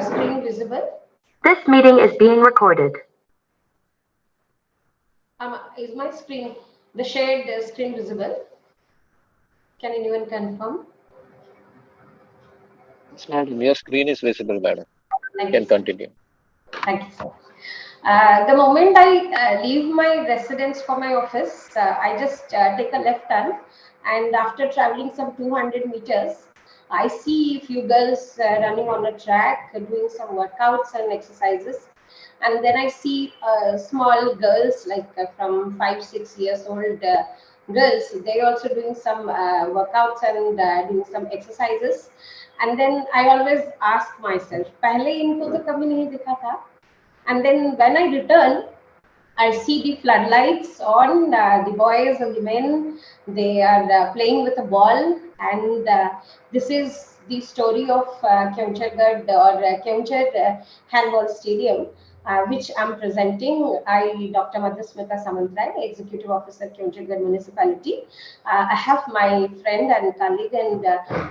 Screen visible? This meeting is being recorded. Is my screen, the shared screen visible? Can anyone confirm? Yes, madam. Your screen is visible, madam. Thank You you, can sir. continue. Thank you, sir. The moment I leave my residence for my office, I just take a left turn, and after traveling some 200 meters, I see a few girls running on a track, doing some workouts and exercises. And then I see small girls, like from 5, 6 years old girls, they also doing some workouts and doing some exercises. And then I always ask myself, पहले इनको तो कभी नहीं दिखा था. And then when I return, I see the floodlights on, the boys and the men, they are playing with a ball. And this is the story of Keonchhargarh or Keonchhar Handball Stadium, which I'm presenting. I, Dr. Madhusmita Samantrai, Executive Officer, Keonchhargarh Municipality. I have my friend and colleague, and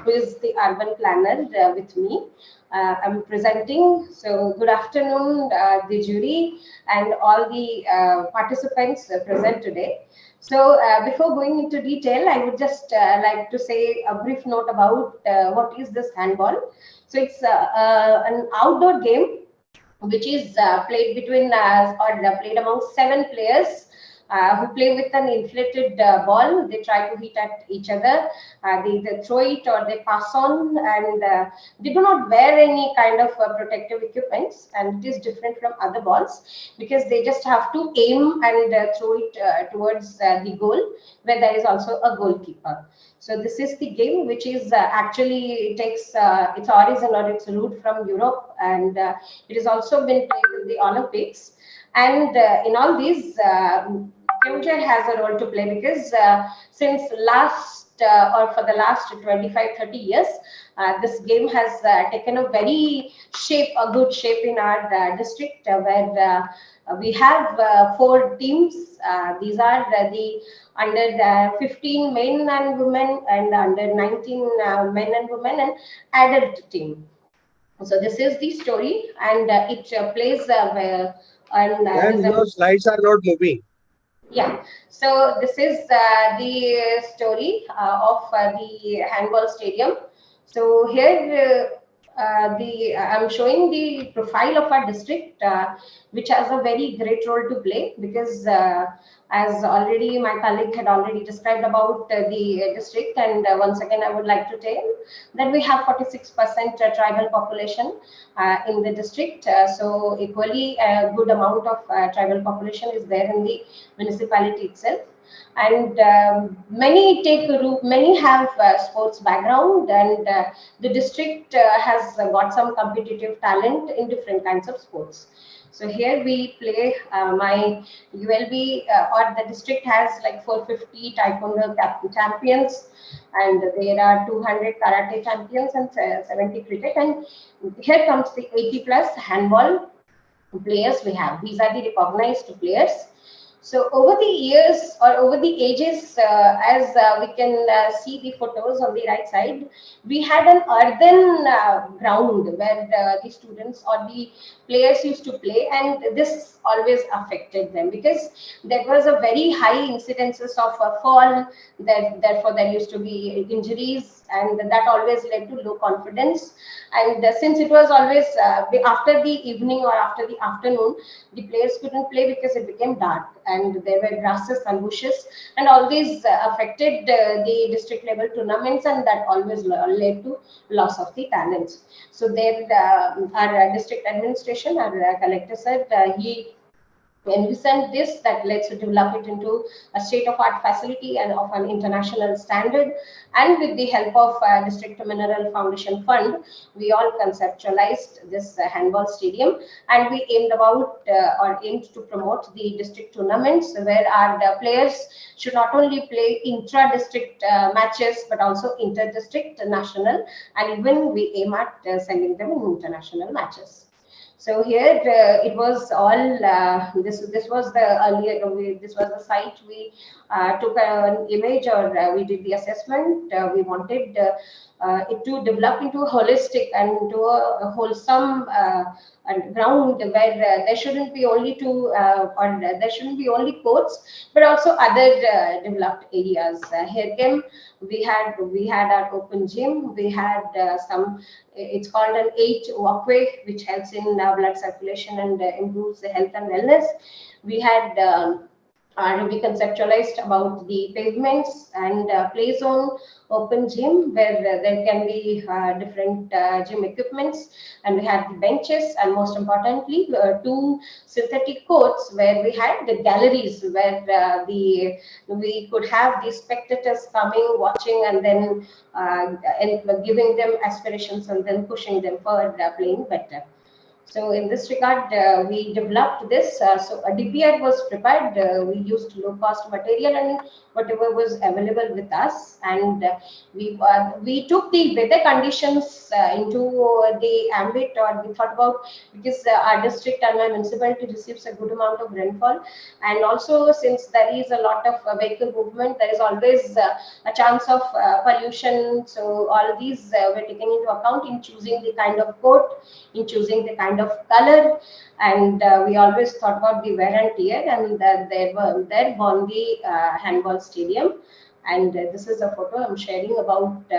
who is the urban planner with me. I'm presenting. So good afternoon, the jury and all the participants present today. So before going into detail, I would just like to say a brief note about what is this handball. So it's an outdoor game which is played between or played among 7 players who play with an inflated ball. They try to hit at each other. They either throw it or they pass on, and they do not wear any kind of protective equipments. And it is different from other balls because they just have to aim and throw it towards the goal, where there is also a goalkeeper. So this is the game, which is actually takes its origin or its root from Europe, and it has also been played in the Olympics. And in all these, Keonchhar has a role to play because since last or for the last 25-30 years, this game has taken a very a good shape in our district, where we have 4 teams. These are the under 15 men and women, and under 19 men and women, and adult team. So this is the story, and it plays And your slides are not moving. yeah. So this is the story of the handball stadium. So here I'm showing the profile of our district, which has a very great role to play because as already my colleague had already described about the district, and once again I would like to tell that we have 46% tribal population in the district. So equally a good amount of tribal population is there in the municipality itself. And many have sports background, and the district has got some competitive talent in different kinds of sports. So here we play my ULB or the district has like 450 taekwondo champions, and there are 200 karate champions and 70 cricket. And here comes the 80+ handball players we have. These are the recognized players. So over the years or over the ages, as we can see the photos on the right side, we had an earthen ground where the students or the players used to play, and this always affected them because there was a very high incidences of fall. Therefore, there used to be injuries, and that always led to low confidence. And since it was always after the evening or after the afternoon, the players couldn't play because it became dark and there were grasses and bushes, and all these affected the district level tournaments, and that always led to loss of the talents. So there our district administration, our collector said he envisioned this, that let's develop it into a state-of-art facility and of an international standard. And with the help of District Mineral Foundation Fund, we all conceptualized this handball stadium, and we aimed to promote the district tournaments where our players should not only play intra-district matches but also inter-district, national, and even we aim at sending them in international matches. So here it was all this was the earlier this was the site we took an image, or we did the assessment. We wanted to develop into a holistic and to a wholesome and ground where there shouldn't be only or there shouldn't be only courts, but also other developed areas. Here came we had our open gym. We had some. It's called an 8 walkway, which helps in blood circulation and improves the health and wellness. We had. We conceptualized about the pavements and play zone open gym where there can be different gym equipments, and we had the benches, and most importantly 2 synthetic courts where we had the galleries where we could have the spectators coming, watching, and then and giving them aspirations and then pushing them for playing better. So in this regard, we developed this. So a DPR was prepared. We used low-cost material and whatever was available with us, and we took the weather conditions into the ambit, or we thought about, because our district and my municipality receives a good amount of rainfall, and also since there is a lot of vehicle movement, there is always a chance of pollution. So all these were taken into account in choosing the kind of coat, in choosing the kind of color, and we always thought about the wear and tear, and there born the handball stadium. And this is a photo I'm sharing about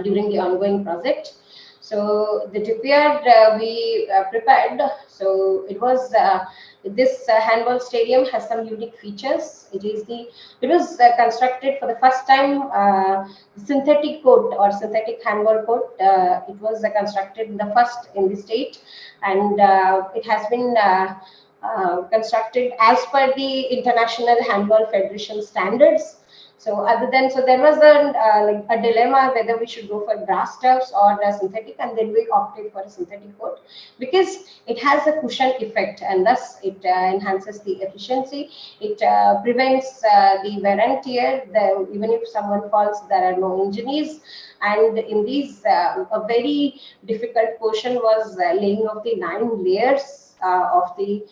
during the ongoing project. So the DPR we prepared. So it was this handball stadium has some unique features. It was constructed for the first time synthetic court or synthetic handball court. It was constructed the first in the state, and it has been constructed as per the International Handball Federation standards. So there was a dilemma whether we should go for grass turfs or synthetic, and then we opted for a synthetic court because it has a cushion effect, and thus it enhances the efficiency. It prevents the wear and tear. Even if someone falls, there are no injuries. And in these, a very difficult portion was laying of the 9 layers. Of the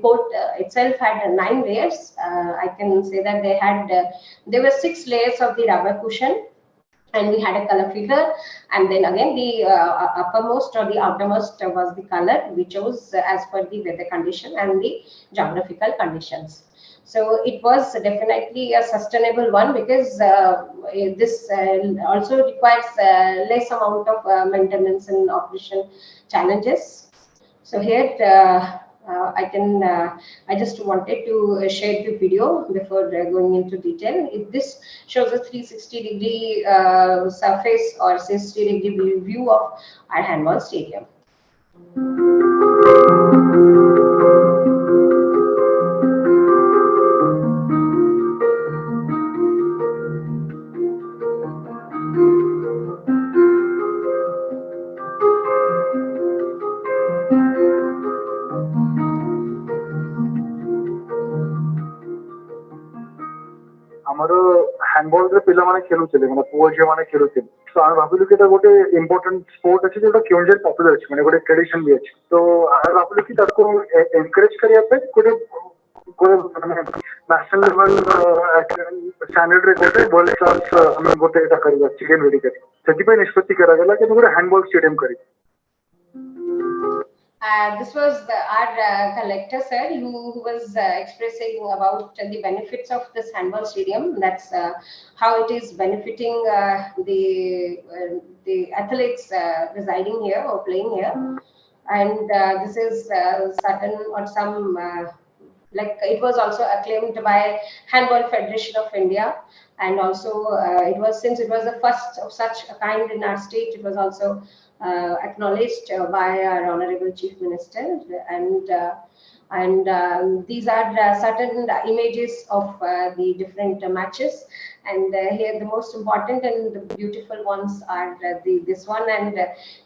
coat itself had 9 layers. I can say that there were 6 layers of the rubber cushion, and we had a color filter, and then again the uppermost or the outermost was the color we chose as per the weather condition and the geographical conditions. So it was definitely a sustainable one, because this also requires less amount of maintenance and operation challenges. So here I just wanted to share the video before going into detail. This shows a 360-degree surface or 60-degree view of our handball stadium. ଆମର ହ୍ୟାଣ୍ଡବଲରେ ପିଲାମାନେ ଖେଳୁଥିଲେ, ମାନେ ପୁଅ ଝିଅ ମାନେ ଖେଳୁଥିଲେ। ତ ଆମେ ଭାବିଲୁ କି ଏଟା ଗୋଟେ ଇମ୍ପୋର୍ଟାଣ୍ଟ ସ୍ପୋର୍ଟ ଅଛି ଯୋଉଟା କେଉଁଝର ପପୁଲାର ଅଛି, ମାନେ ଗୋଟେ ଟ୍ରେଡିସନ ବି ଅଛି। ତ ଆମେ ଭାବିଲୁ କି ତାକୁ ଏନକରେଜ କରିବା ପାଇଁ ଗୋଟେ ମାନେ ନ୍ୟାସନାଲ ଲେଭେଲ ଷ୍ଟାଣ୍ଡାର୍ଡରେ ଗୋଟେ ଭଲ ଚାନ୍ସ ଆମେ ଗୋଟେ ଏଟା କରିବା ଷ୍ଟାଡିୟମ ରେଡି କରି। ସେଥିପାଇଁ ନିଷ୍ପତ୍ତି କରାଗଲା କି ଗୋଟେ ହ୍ୟାଣ୍ଡବଲ ଷ୍ଟାଡିୟମ କରିବୁ। This was our collector, sir, who was expressing about the benefits of this handball stadium. That's how it is benefiting the athletes residing here or playing here. And this is certain or some like it was also acclaimed by Handball Federation of India, and also it was, since it was the first of such a kind in our state, it was also acknowledged by our Honorable Chief Minister, and these are certain images of the different matches, and here the most important and the beautiful ones are this one and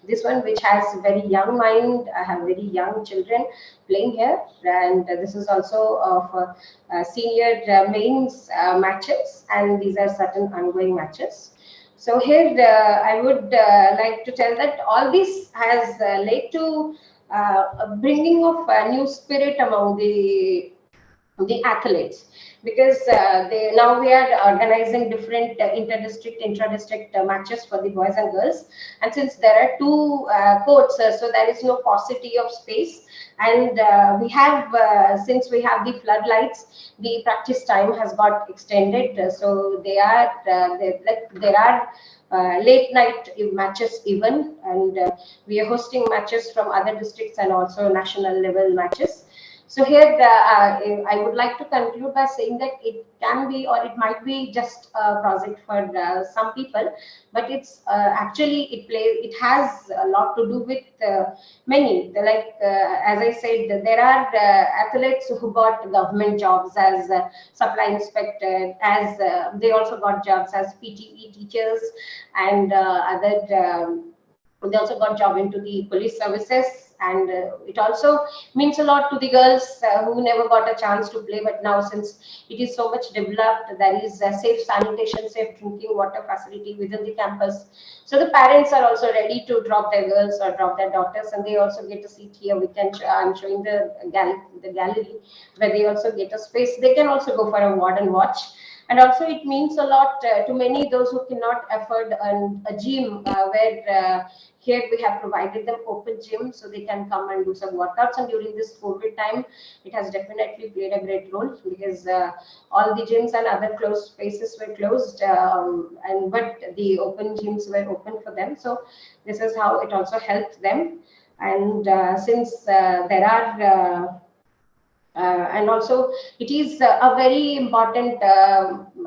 this one, which has very young mind, have very young children playing here, and this is also of senior mains matches, and these are certain ongoing matches. So here I would like to tell that all this has led to a bringing of a new spirit among the athletes, because now we are organizing different inter-district, intra-district matches for the boys and girls. And since there are two courts, so there is no paucity of space. And we have, since we have the floodlights, the practice time has got extended. So there are late night matches even, and we are hosting matches from other districts and also national level matches. So here I would like to conclude by saying that it can be, or it might be just a project for some people, but it's actually it has a lot to do with many. Like as I said, there are athletes who got government jobs as supply inspector, as they also got jobs as PTE teachers and other. They also got job into the police services, and it also means a lot to the girls who never got a chance to play. But now, since it is so much developed, there is safe sanitation, safe drinking water facility within the campus. So the parents are also ready to drop their girls or drop their daughters, and they also get a seat here. We can I'm showing the gallery where they also get a space. They can also go for a ward and watch. And also it means a lot to many those who cannot afford a gym, where here we have provided them open gym so they can come and do some workouts. And during this COVID time, it has definitely played a great role, because all the gyms and other closed spaces were closed, but the open gyms were open for them. So this is how it also helped them. And since there are and also it is a very important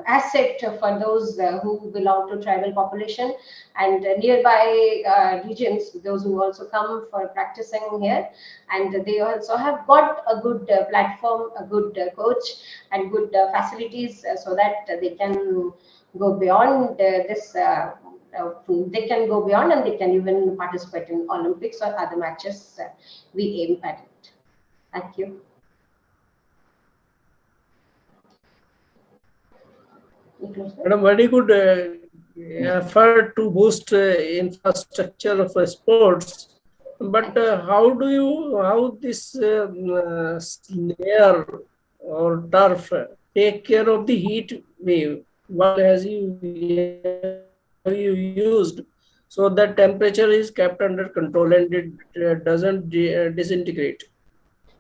asset for those who belong to tribal population and nearby regions, those who also come for practicing here, and they also have got a good platform, a good coach and good facilities, so that they can go beyond this they can go beyond, and they can even participate in Olympics or other matches. We aim at it. Thank you. Madam, very good effort to boost infrastructure of sports. But how this layer or turf take care of the heat wave? What has you used so that temperature is kept under control and it doesn't disintegrate?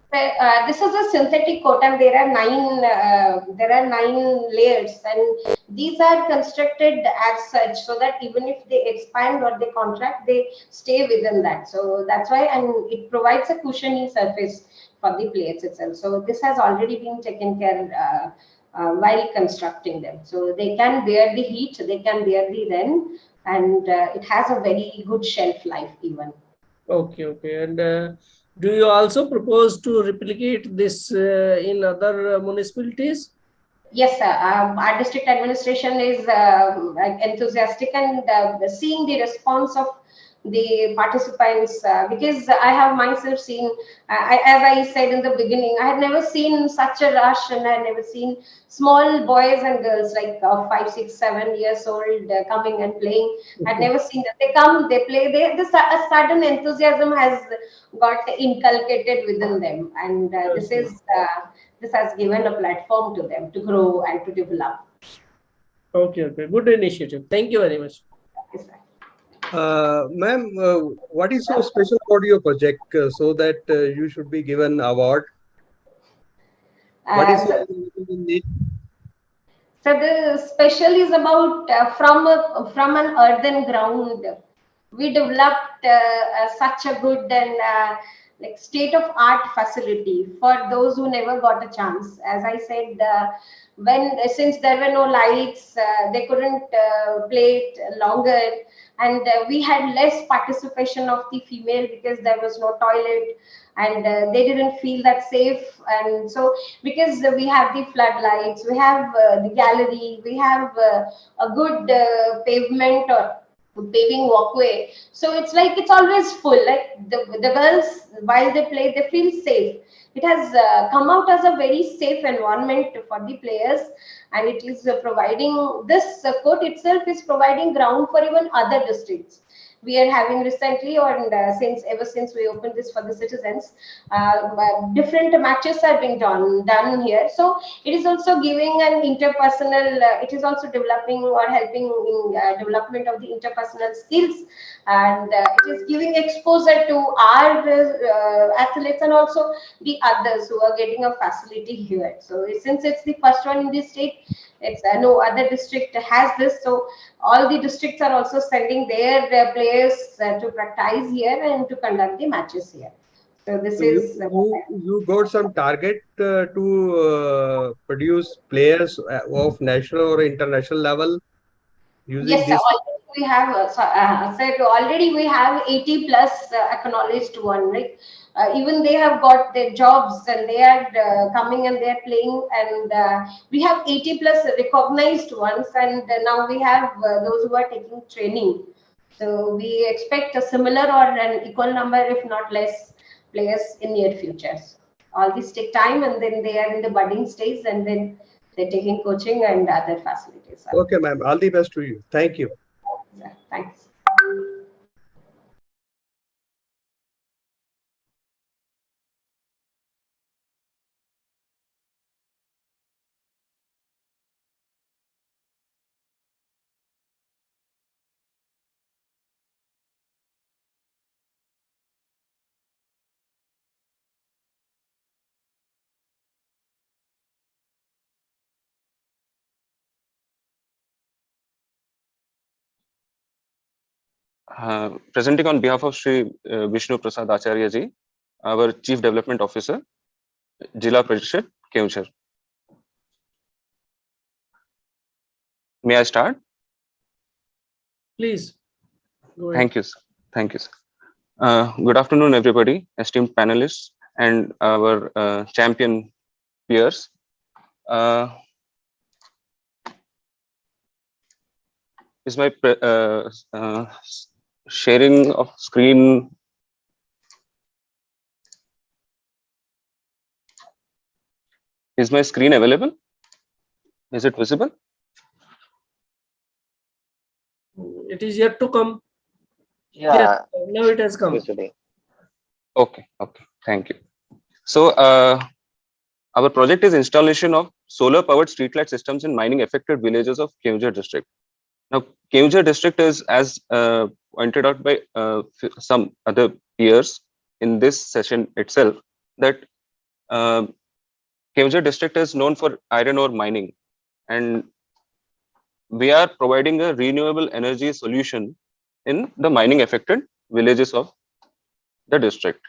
This is a synthetic coat, and there are nine layers, and these are constructed as such so that even if they expand or they contract, they stay within that. So that's why, and it provides a cushiony surface for the plates itself. So this has already been taken care while constructing them. So they can bear the heat, they can bear the rain, and it has a very good shelf life even. Okay. And do you also propose to replicate this in other municipalities? Yes, sir. Our district administration is enthusiastic and seeing the response of the participants, because I have myself seen, as I said in the beginning, I had never seen such a rush, and I had never seen small boys and girls like 5, 6, 7 years old coming and playing. I'd never seen that. They come, they play, a sudden enthusiasm has got inculcated within them, and this has given a platform to them to grow and to develop. Okay. Good initiative. Thank you very much. Yes, sir. Ma'am, what is so special about your project so that you should be given award? What is so unique? So the special is about from an earthen ground, we developed such a good and like state-of-art facility for those who never got a chance. As I said, since there were no lights, they couldn't play it longer, and we had less participation of the female because there was no toilet, and they didn't feel that safe. And so because we have the floodlights, we have the gallery, we have a good pavement or paving walkway, so it's like it's always full, like the girls while they play they feel safe. It has come out as a very safe environment for the players, and it is providing this court itself is providing ground for even other districts, we are having recently, or ever since we opened this for the citizens, different matches are being done here. So it is also giving an interpersonal, it is also developing or helping in development of the interpersonal skills, and it is giving exposure to our athletes and also the others who are getting a facility here. So since it's the first one in this state, it's no other district has this, so all the districts are also sending their players to practice here and to conduct the matches here. So this So is you got some target to produce players of national or international level using yes, sir. this. Already we have said already we have 80 plus acknowledged one, right? Even they have got their jobs and they are coming and they are playing, and we have 80 plus recognized ones, and now we have those who are taking training. So we expect a similar or an equal number, if not less, players in near futures. All these take time, and then they are in the budding stage, and then they're taking coaching and other facilities. Okay, ma'am. All the best to you. Thank you. Thanks. Presenting on behalf of Sri Vishnu Prasad Acharya ji, our Chief Development Officer, Jila Parishad, Keonjhar. May I start? Please go ahead. Thank you, sir. Thank you, sir. Good afternoon, everybody, esteemed panelists and our champion peers. Is my sharing of screen? Is my screen available? Is it visible? It is yet to come. Yeah. Yes, now it has come. Visible. Okay. Okay. Thank you. So our project is installation of solar powered streetlight systems in mining affected villages of Keonjhar district. Now, Keonjhar district is, as pointed out by some other peers in this session itself, that Keonjhar district is known for iron ore mining, and we are providing a renewable energy solution in the mining affected villages of the district.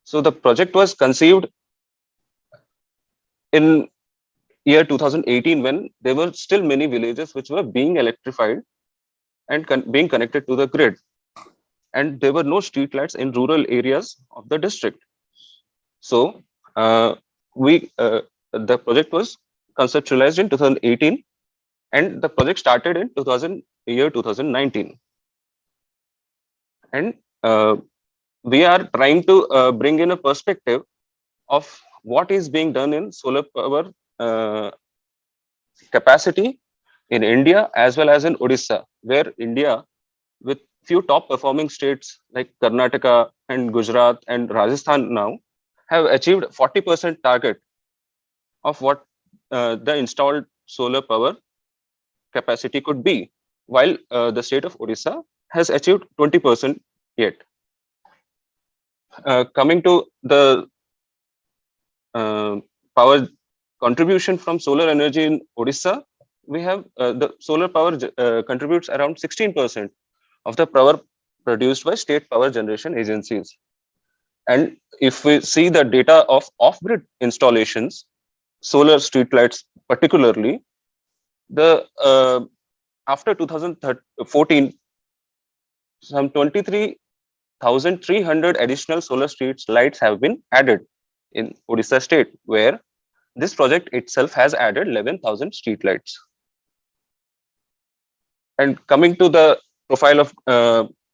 So the project was conceived in year 2018, when there were still many villages which were being electrified and being connected to the grid, and there were no streetlights in rural areas of the district. So the project was conceptualized in 2018, and the project started in 2019, and we are trying to bring in a perspective of what is being done in solar power capacity in India as well as in Orissa, where India, with few top performing states like Karnataka and Gujarat and Rajasthan now, have achieved 40% target of what the installed solar power capacity could be, while the state of Orissa has achieved 20% yet. Coming to the power contribution from solar energy in Orissa, we have the solar power contributes around 16% of the power produced by state power generation agencies. And if we see the data of off-grid installations, solar streetlights particularly, the after 2014, some 23,300 additional solar streets lights have been added in Odisha state, where this project itself has added 11,000 streetlights. And coming to the profile of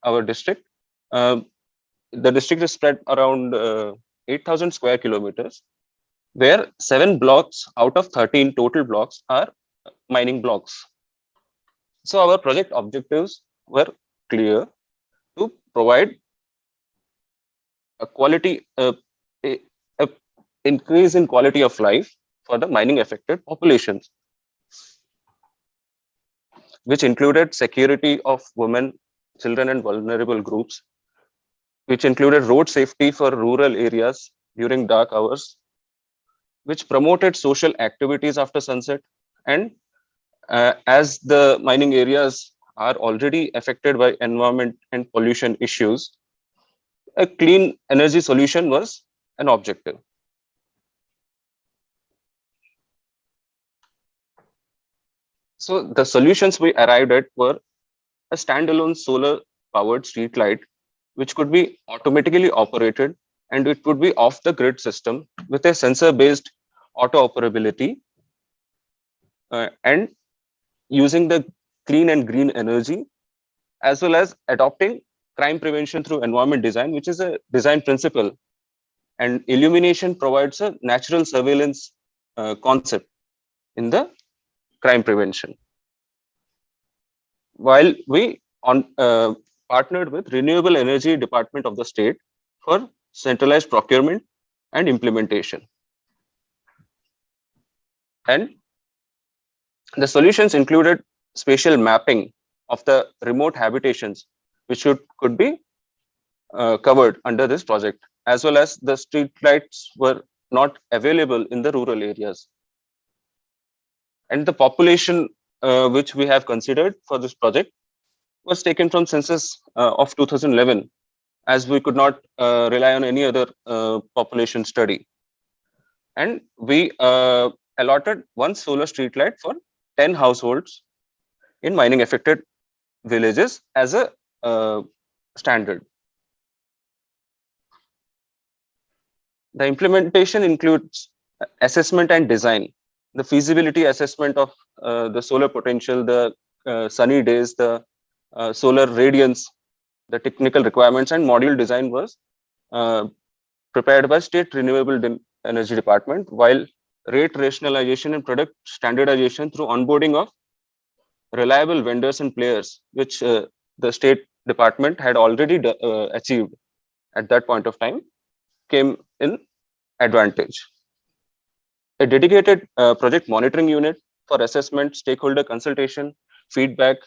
our district, the district is spread around 8,000 square kilometers, where 7 blocks out of 13 total blocks are mining blocks. So our project objectives were clear. to provide a quality, a increase in quality of life for the mining affected populations, which included security of women, children, and vulnerable groups, which included road safety for rural areas during dark hours, which promoted social activities after sunset. And as the mining areas are already affected by environment and pollution issues, a clean energy solution was an objective. So the solutions we arrived at were a standalone solar powered street light, which could be automatically operated, and it would be off the grid system with a sensor based auto operability, and using the clean and green energy, as well as adopting crime prevention through environment design, which is a design principle. And illumination provides a natural surveillance concept in the crime prevention. While we partnered with Renewable Energy Department of the state for centralized procurement and implementation. And the solutions included spatial mapping of the remote habitations, which could be covered under this project, as well as the street lights were not available in the rural areas. And the population which we have considered for this project was taken from census of 2011, as we could not rely on any other population study. And we allotted one solar street light for 10 households in mining affected villages as a standard. The implementation includes assessment and design, the feasibility assessment of the solar potential, the sunny days, the solar radiance, the technical requirements, and module design was prepared by State Renewable Energy Department, while rate rationalization and product standardization through onboarding of reliable vendors and players, which the State Department had already achieved at that point of time, came in advantage. A dedicated project monitoring unit for assessment, stakeholder consultation, feedback,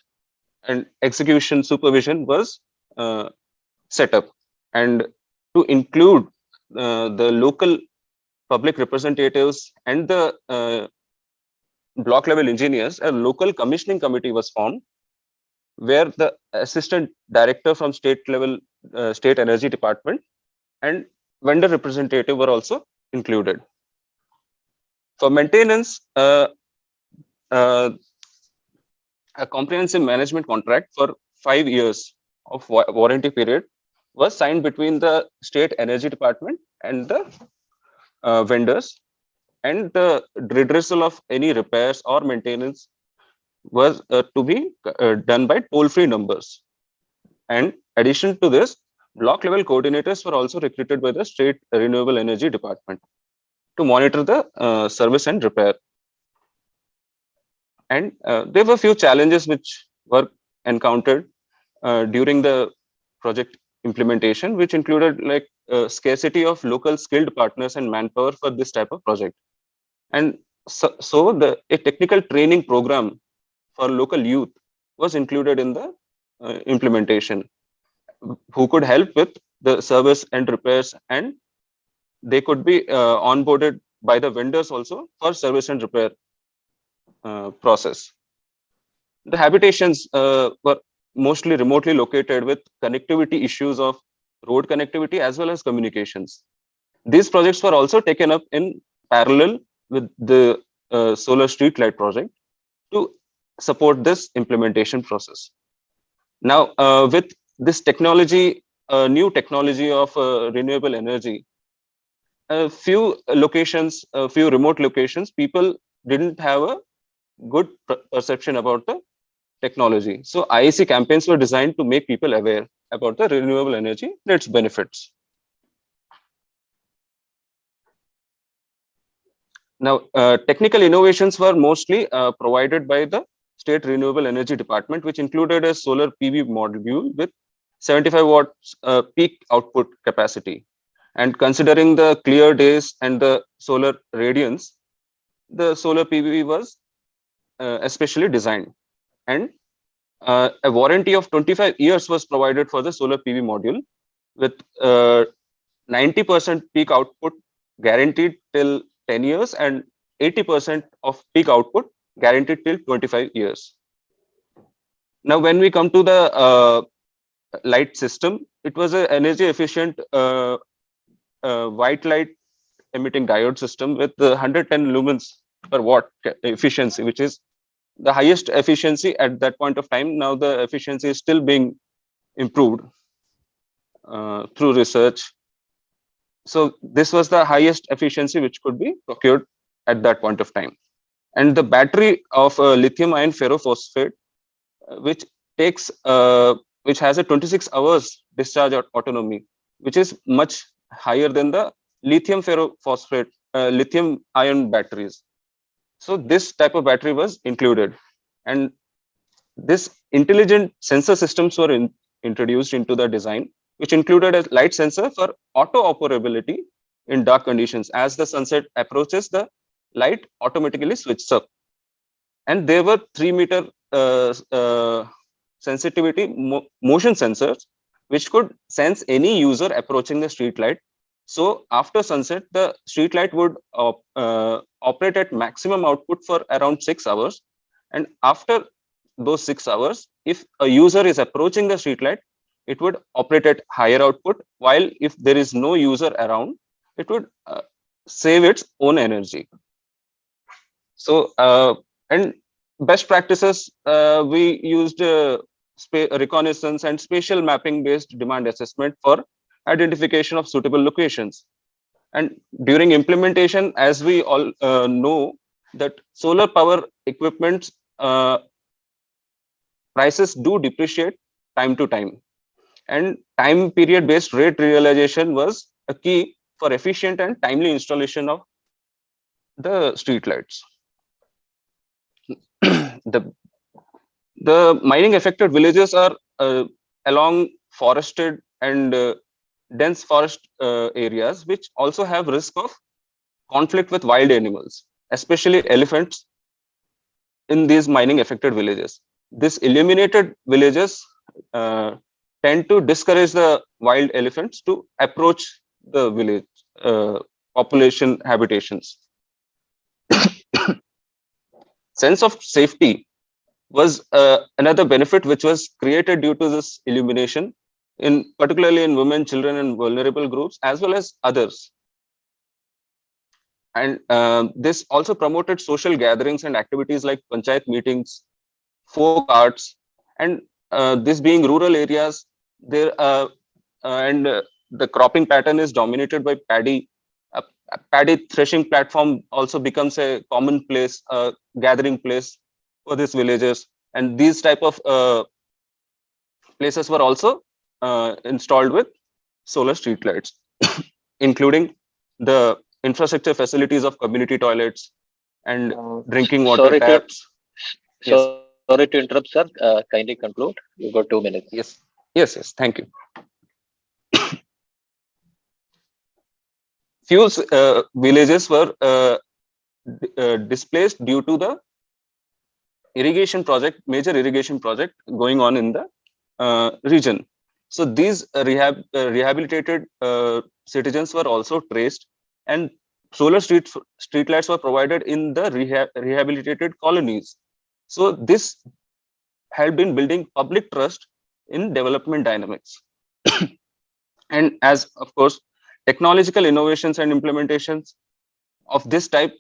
and execution supervision was set up. And to include the local public representatives and the block level engineers, a local commissioning committee was formed, where the assistant director from state level, state energy department, and vendor representative were also included. For maintenance, a comprehensive management contract for 5 years of warranty period was signed between the state energy department and the vendors, and the redressal of any repairs or maintenance was to be done by toll-free numbers. And addition to this, block level coordinators were also recruited by the state renewable energy department to monitor the service and repair. And there were a few challenges which were encountered during the project implementation, which included like scarcity of local skilled partners and manpower for this type of project. And so a technical training program for local youth was included in the implementation, who could help with the service and repairs, and they could be onboarded by the vendors also for service and repair process. The habitations were mostly remotely located with connectivity issues of road connectivity as well as communications. These projects were also taken up in parallel with the solar street light project to support this implementation process. Now, with this technology, new technology of renewable energy, a few locations, a few remote locations, people didn't have a good perception about the technology. So IEC campaigns were designed to make people aware about the renewable energy and its benefits. Now, technical innovations were mostly provided by the State Renewable Energy Department, which included a solar PV module with 75 watts peak output capacity. And considering the clear days and the solar radiance, the solar PV was especially designed. And a warranty of 25 years was provided for the solar PV module with 90% peak output guaranteed till 10 years and 80% of peak output guaranteed till 25 years. Now, when we come to the light system, it was an energy efficient white light emitting diode system with 110 lumens per watt efficiency, which is the highest efficiency at that point of time. Now the efficiency is still being improved through research. So this was the highest efficiency which could be procured at that point of time. And the battery of lithium ion ferrophosphate, which takes which has a 26 hours discharge autonomy, which is much higher than the lithium ferrophosphate lithium ion batteries. So this type of battery was included, and this intelligent sensor systems were introduced into the design, which included a light sensor for auto operability in dark conditions. As the sunset approaches, the light automatically switches up. And there were 3-meter sensitivity motion sensors, which could sense any user approaching the street light. So after sunset, the street light would operate at maximum output for around 6 hours. And after those 6 hours, if a user is approaching the street light, it would operate at higher output, while if there is no user around, it would save its own energy. So, and best practices, we used reconnaissance and spatial mapping based demand assessment for identification of suitable locations. And during implementation, as we all know, that solar power equipment prices do depreciate time to time. And time period based rate realization was a key for efficient and timely installation of the street lights. The mining affected villages are along forested and dense forest areas, which also have risk of conflict with wild animals, especially elephants in these mining affected villages. This illuminated villages tend to discourage the wild elephants to approach the village population habitations. Sense of safety was another benefit which was created due to this illumination, particularly in women, children, and vulnerable groups, as well as others. And this also promoted social gatherings and activities like panchayat meetings, folk arts, and this being rural areas, there and the cropping pattern is dominated by paddy. A paddy threshing platform also becomes a common place, a gathering place for these villages, and these type of places were also installed with solar street lights, including the infrastructure facilities of community toilets and drinking water taps. Sorry to interrupt, sir. Kindly conclude. You've got 2 minutes. Yes. Thank you. Few villages were displaced due to the major irrigation project going on in the region. So these rehabilitated citizens were also traced, and solar street lights were provided in the rehabilitated colonies. So this helped in building public trust in development dynamics. And as of course, technological innovations and implementations of this type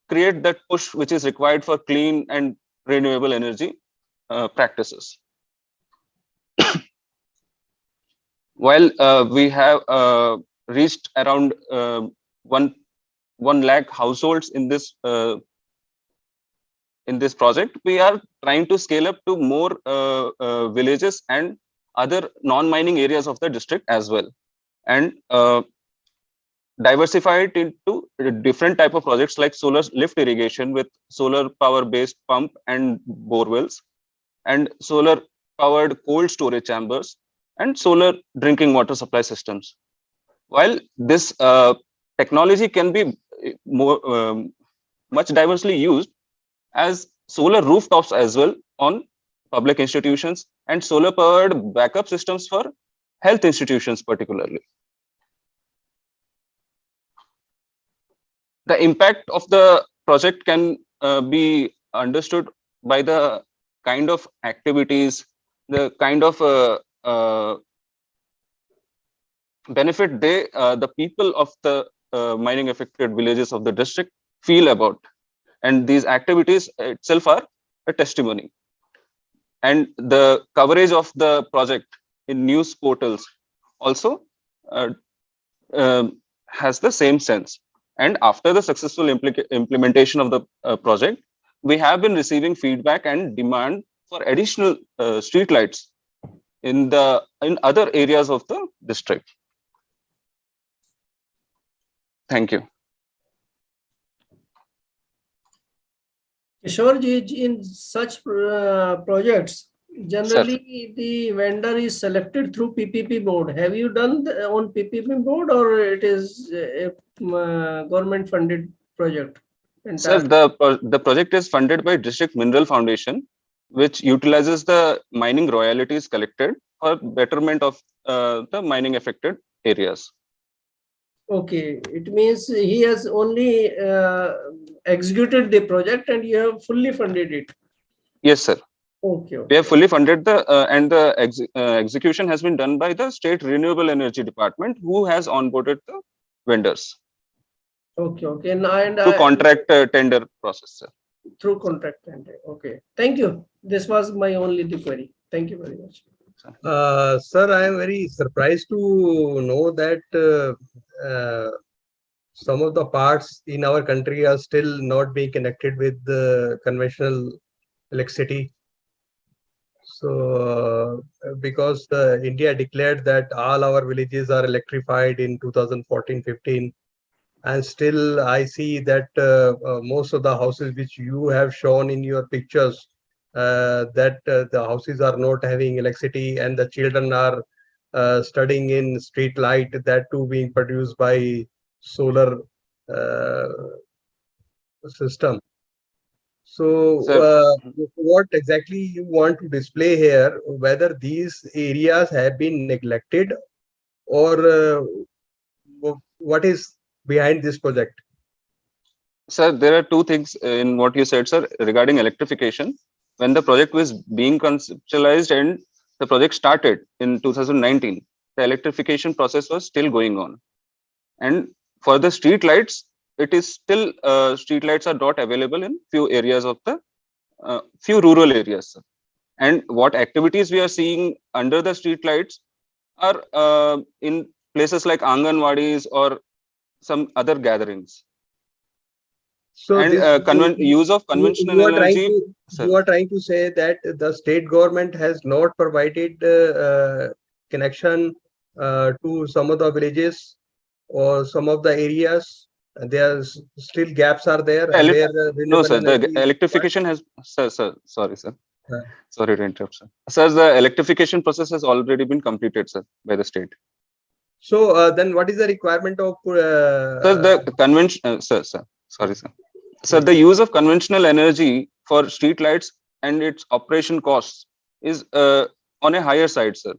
create that push which is required for clean and renewable energy practices. While we have reached around 1 lakh households in this project, we are trying to scale up to more villages and other non-mining areas of the district as well, and diversify it into different type of projects like solar lift irrigation with solar power based pump and bore wells, and solar powered cold storage chambers, and solar drinking water supply systems. While this technology can be more much diversely used as solar rooftops as well on public institutions and solar powered backup systems for health institutions particularly. The impact of the project can be understood by the kind of activities, the kind of benefit the people of the mining affected villages of the district feel about. And these activities itself are a testimony. And the coverage of the project in news portals also has the same sense. And after the successful implementation of the project, we have been receiving feedback and demand for additional street lights in other areas of the district. Thank you. Kishore, in such projects, generally the vendor is selected through PPP board. Have you done on PPP board, or it is a government funded project? Sir, the project is funded by District Mineral Foundation, which utilizes the mining royalties collected for betterment of the mining affected areas. Okay, it means he has only executed the project and you have fully funded it. Yes, sir. Okay. We have fully funded and the execution has been done by the State Renewable Energy Department, who has onboarded the vendors. Okay. Through contract tender process, sir. Through contract tender. Okay. Thank you. This was my only query. Thank you very much. Sir, I am very surprised to know that some of the parts in our country are still not being connected with the conventional electricity. So, because India declared that all our villages are electrified in 2014-15, and still I see that most of the houses which you have shown in your pictures, that the houses are not having electricity, and the children are studying in street light, that too being produced by solar system. So what exactly you want to display here, whether these areas have been neglected, or what is behind this project? Sir, there are two things in what you said, sir, regarding electrification. When the project was being conceptualized and the project started in 2019, the electrification process was still going on. And for the street lights, it is still street lights are not available in few areas of the few rural areas, sir. And what activities we are seeing under the street lights are in places like Anganwadis or some other gatherings. So, and use of conventional energy. You are trying to say that the state government has not provided connection to some of the villages or some of the areas. There still gaps are there. No, sir. The electrification has, sir. Sorry, sir. Sorry to interrupt, sir. Sir, the electrification process has already been completed, sir, by the state. So then, what is the requirement of? Sir, the convention, sir. Sorry, sir. So the use of conventional energy for street lights and its operation costs is on a higher side, sir.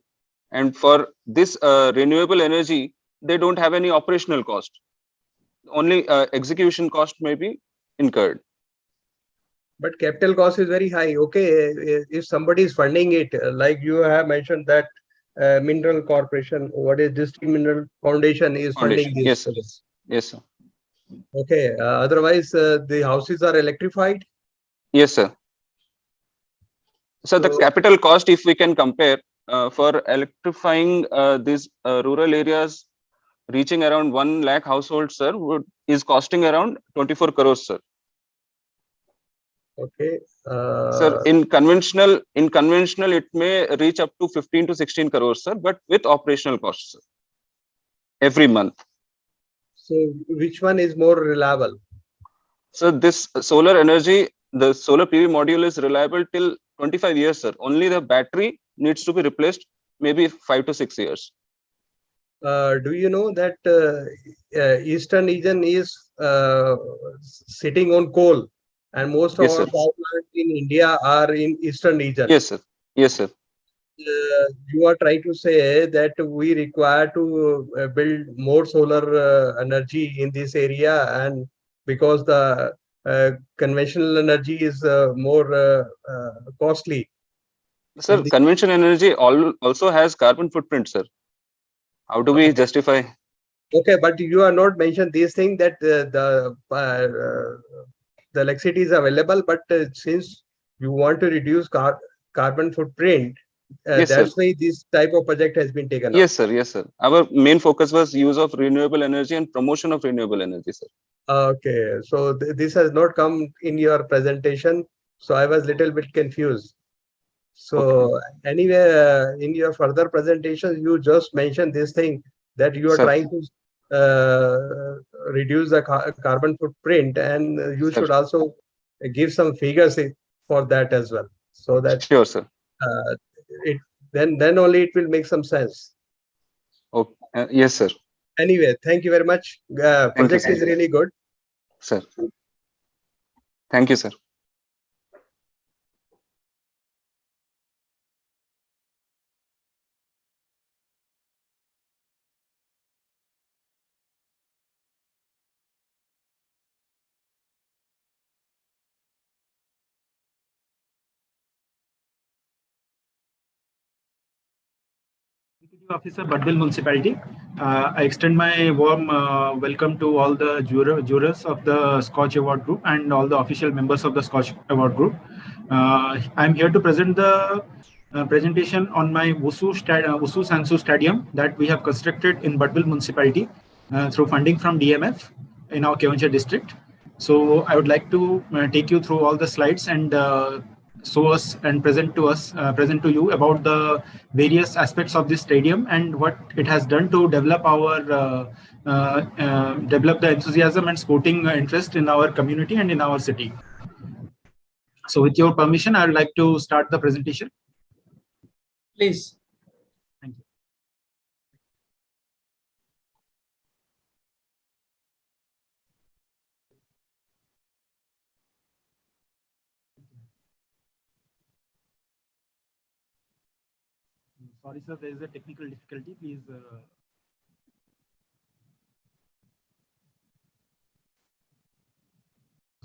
And for this renewable energy, they don't have any operational cost. Only execution cost may be incurred. But capital cost is very high. Okay, if somebody is funding it, like you have mentioned that Mineral Corporation, what is District Mineral Foundation is funding this. Yes, sir. Yes, sir. Okay. Otherwise, the houses are electrified. Yes, sir. So the capital cost, if we can compare for electrifying these rural areas, reaching around 1 lakh households, sir, is costing around 24 crores, sir. Okay. Sir, in conventional, it may reach up to 15 to 16 crores, sir, but with operational costs, sir, every month. So which one is more reliable? So this solar energy, the solar PV module is reliable till 25 years, sir. Only the battery needs to be replaced maybe 5 to 6 years. Do you know that Eastern region is sitting on coal, and most of Yes, our sir. power plants in India are in Eastern region? Yes, sir. Yes, sir. You are trying to say that we require to build more solar energy in this area, and because the conventional energy is more costly. Sir, conventional energy also has carbon footprint, sir. How do we justify? Okay, but you are not mentioned these things that the electricity is available, but since you want to reduce carbon footprint, Yes, sir. that's why this type of project has been taken up. Yes, sir. Yes, sir. Our main focus was use of renewable energy and promotion of renewable energy, sir. Okay, so this has not come in your presentation, so I was little bit confused. So anyway, in your further presentations, you just mentioned this thing that you are Sir. trying to reduce the carbon footprint, and you Sir. should also give some figures for that as well, so that Sure, sir. it then only it will make some sense. Okay. Yes, sir. Anyway, thank you very much. Project sir. is really good. Sir. Thank you, sir. Executive Officer, Badbil Municipality. I extend my warm welcome to all the jurors of the SKOCH Award Group and all the official members of the SKOCH Award Group. I'm here to present the presentation on my Wusu Sansu Stadium that we have constructed in Badbil Municipality through funding from DMF in our Keonjhar district. So I would like to take you through all the slides and show us and present to you about the various aspects of this stadium and what it has done to develop our develop the enthusiasm and sporting interest in our community and in our city. So with your permission, I would like to start the presentation. Please. Thank you. Sorry, sir, there is a technical difficulty. Please.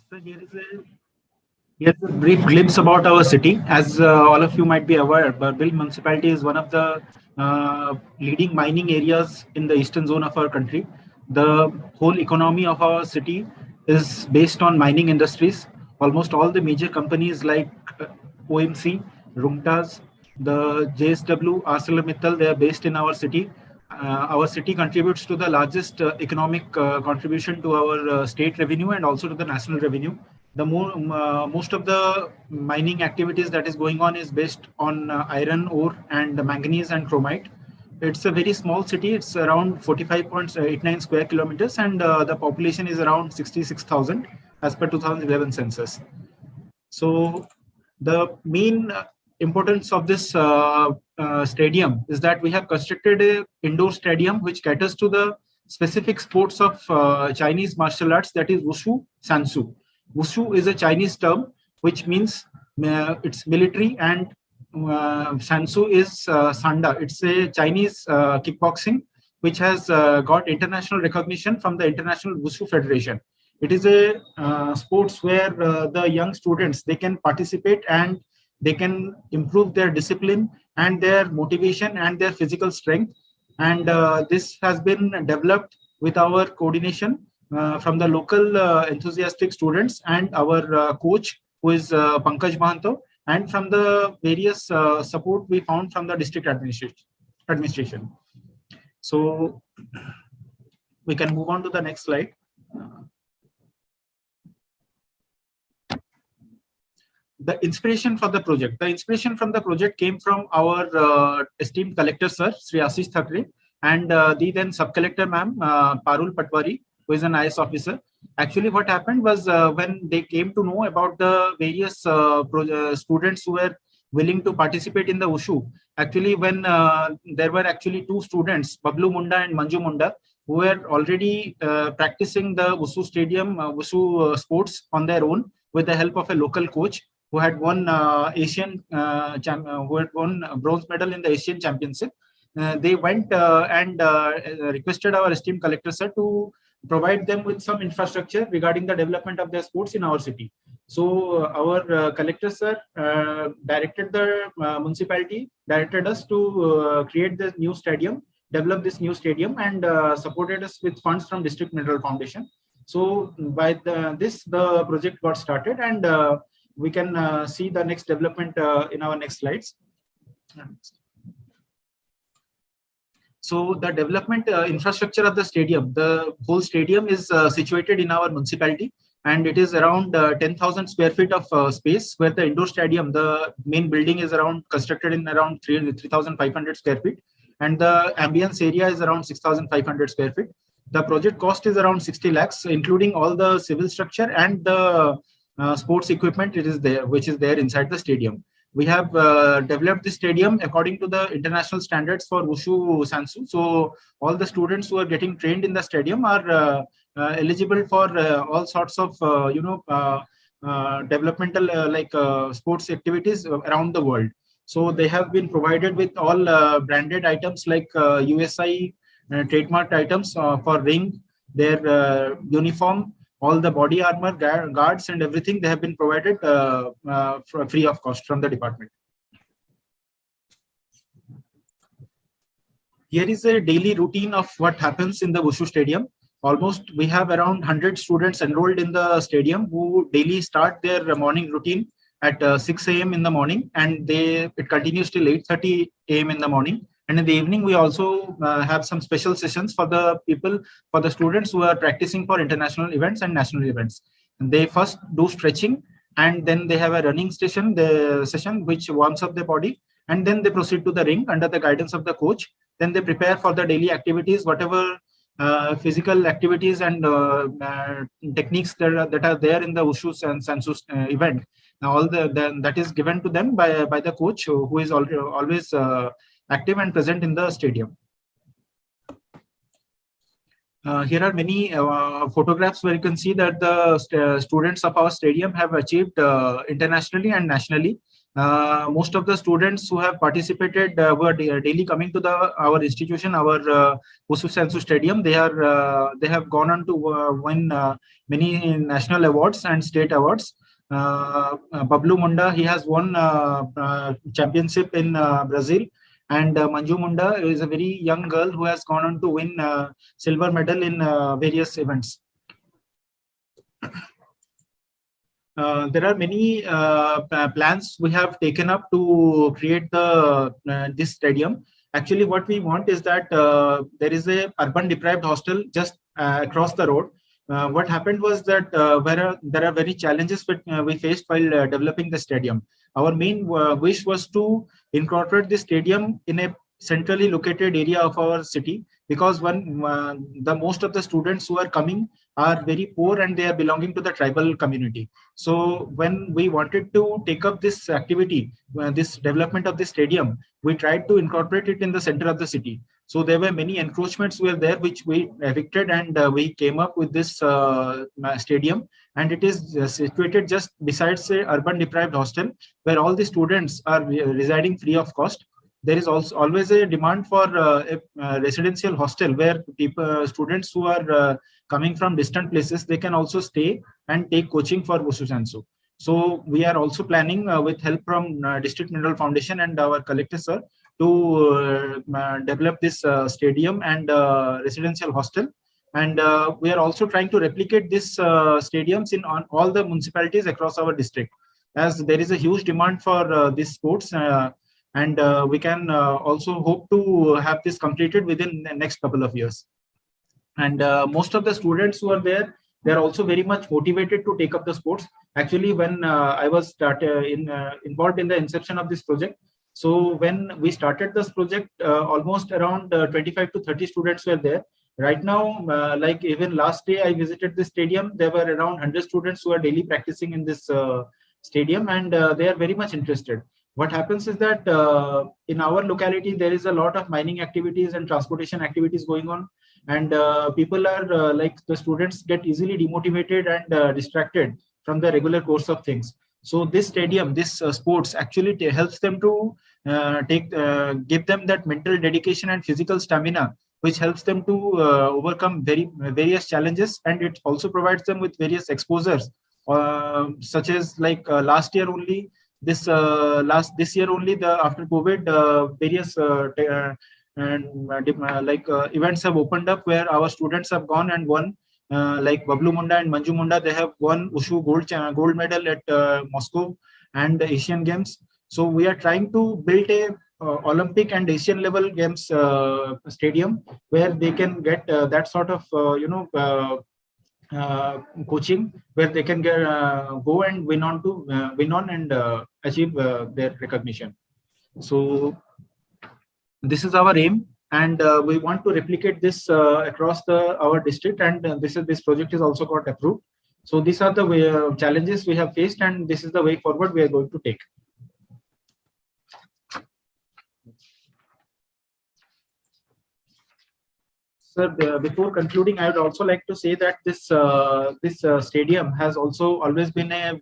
Sir, here's a brief glimpse about our city. As all of you might be aware, Badbil Municipality is one of the leading mining areas in the eastern zone of our country. The whole economy of our city is based on mining industries. Almost all the major companies like OMC, Rumtas, the JSW, ArcelorMittal, they are based in our city. Our city contributes to the largest economic contribution to our state revenue and also to the national revenue. The most of the mining activities that is going on is based on iron ore and manganese and chromite. It's a very small city. It's around 45.89 square kilometers, and the population is around 66,000 as per 2011 census. So the main importance of this stadium is that we have constructed an indoor stadium which caters to the specific sports of Chinese martial arts, that is Wushu Sansu. Wushu is a Chinese term which means it's military, and Sansu is Sanda. It's a Chinese kickboxing which has got international recognition from the International Wushu Federation. It is a sports where the young students, they can participate and they can improve their discipline and their motivation and their physical strength. And this has been developed with our coordination from the local enthusiastic students and our coach, who is Pankaj Mahanto, and from the various support we found from the district administration. So we can move on to the next slide. The inspiration for the project. The inspiration from the project came from our esteemed collector, sir, Sri Ashish Thakre, and the then sub-collector, ma'am, Parul Patwari, who is an IS officer. Actually, what happened was when they came to know about the various students who were willing to participate in the Wushu, Actually, when there were actually two students, Bablu Munda and Manju Munda, who were already practicing the Wushu stadium, Wushu sports on their own with the help of a local coach who had won who had won a bronze medal in the Asian Championship. They went and requested our esteemed collector sir to provide them with some infrastructure regarding the development of their sports in our city. So our collector sir directed the municipality, directed us to create this new stadium, develop this new stadium, and supported us with funds from District Mineral Foundation. So by the project got started, and we can see the next development in our next slides. So the development infrastructure of the stadium, the whole stadium is situated in our municipality, and it is around 10,000 square feet of space, where the indoor stadium, the main building is around constructed in around 3,500 square feet, and the ambience area is around 6,500 square feet. The project cost is around 60 lakhs, including all the civil structure and the sports equipment which is there inside the stadium. We have developed the stadium according to the international standards for Wushu Sansu. So all the students who are getting trained in the stadium are eligible for all sorts of developmental sports activities around the world. So they have been provided with all branded items like USI trademarked items for ring, their uniform, all the body armor, guards, and everything. They have been provided free of cost from the department. Here is a daily routine of what happens in the Wushu stadium. Almost we have around 100 students enrolled in the stadium who daily start their morning routine at 6 a.m. in the morning, and it continues till 8:30 a.m. in the morning. And in the evening, we also have some special sessions for the students who are practicing for international events and national events. And they first do stretching, and then they have a running session which warms up their body, and then they proceed to the ring under the guidance of the coach. Then they prepare for the daily activities, whatever physical activities and techniques that are there in the Wushu and Sansu event. Now, that is given to them by the coach, who is always active and present in the stadium. Here are many photographs where you can see that the students of our stadium have achieved internationally and nationally. Most of the students who have participated were daily coming to our institution, our Wushu Sansu Stadium. They have gone on to win many national awards and state awards. Bablu Munda, he has won championship in Brazil. And Manju Munda is a very young girl who has gone on to win silver medal in various events. There are many plans we have taken up to create this stadium. Actually, what we want is that there is a urban deprived hostel just across the road. What happened was that there are very challenges we faced while developing the stadium. Our main wish was to incorporate the stadium in a centrally located area of our city, because the most of the students who are coming are very poor and they are belonging to the tribal community. So when we wanted to take up this activity, this development of the stadium, we tried to incorporate it in the center of the city. So there were many encroachments were there which we evicted, and we came up with this stadium, and it is situated just besides a urban deprived hostel where all the students are residing free of cost. There is also always a demand for a residential hostel where students who are coming from distant places, they can also stay and take coaching for Wushu Sansu. So we are also planning with help from District Mineral Foundation and our collector sir to develop this stadium and residential hostel. And we are also trying to replicate this stadiums on all the municipalities across our district, as there is a huge demand for these sports. And we can also hope to have this completed within the next couple of years. And most of the students who are there, they are also very much motivated to take up the sports. Actually, when I was involved in the inception of this project, so when we started this project, almost around 25 to 30 students were there. Right now, like even last day, I visited the stadium. There were around 100 students who are daily practicing in this stadium, and they are very much interested. what happens is that in our locality, there is a lot of mining activities and transportation activities going on. And people are like the students get easily demotivated and distracted from the regular course of things. So this stadium, this sports actually helps them to give them that mental dedication and physical stamina, which helps them to overcome various challenges, and it also provides them with various exposures, such as like last year only. This year only, the after COVID, various events have opened up where our students have gone and won. Like Bablu Munda and Manju Munda, they have won Ushu gold medal at Moscow and the Asian Games. So we are trying to build a Olympic and Asian level games stadium where they can get that sort of coaching, where they can go and win on and achieve their recognition. So this is our aim, and we want to replicate this across our district, and this project is also got approved. So these are the challenges we have faced, and this is the way forward we are going to take. Sir, before concluding, I would also like to say that this stadium has also always been a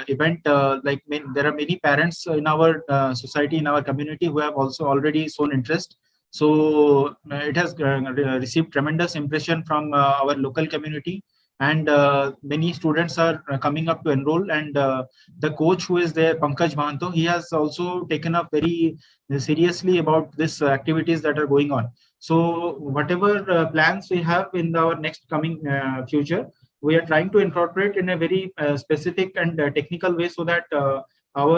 event. There are many parents in our society, in our community, who have also already shown interest. So it has received tremendous impression from our local community, and many students are coming up to enroll. And the coach who is there, Pankaj Mahanto, he has also taken up very seriously about these activities that are going on. So whatever plans we have in our next coming future, we are trying to incorporate in a very specific and technical way, so that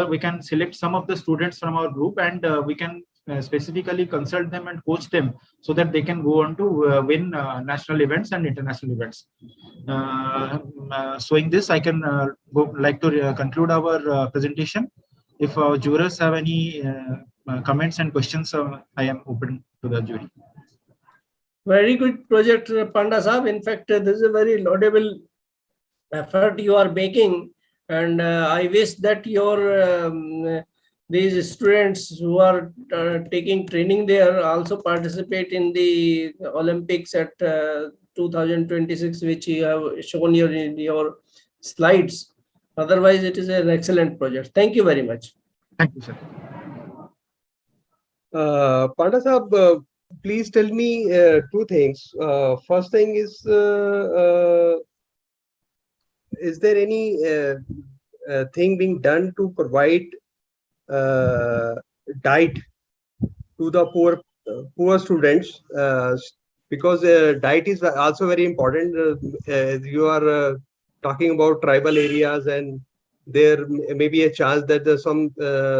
we can select some of the students from our group, and we can specifically consult them and coach them, so that they can go on to win national events and international events. Showing this, I can like to conclude our presentation. If jurors have any comments and questions, I am open to the jury. Very good project, Panda Sahab. In fact, this is a very laudable effort you are making, and I wish that your these students who are taking training there also participate in the Olympics at 2026, which you have shown in your slides. Otherwise, it is an excellent project. Thank you very much. Thank you, sir. Panda Sahab, please tell me two things. First thing is there any thing being done to provide diet to the poor students? Because diet is also very important. You are talking about tribal areas, and there may be a chance that some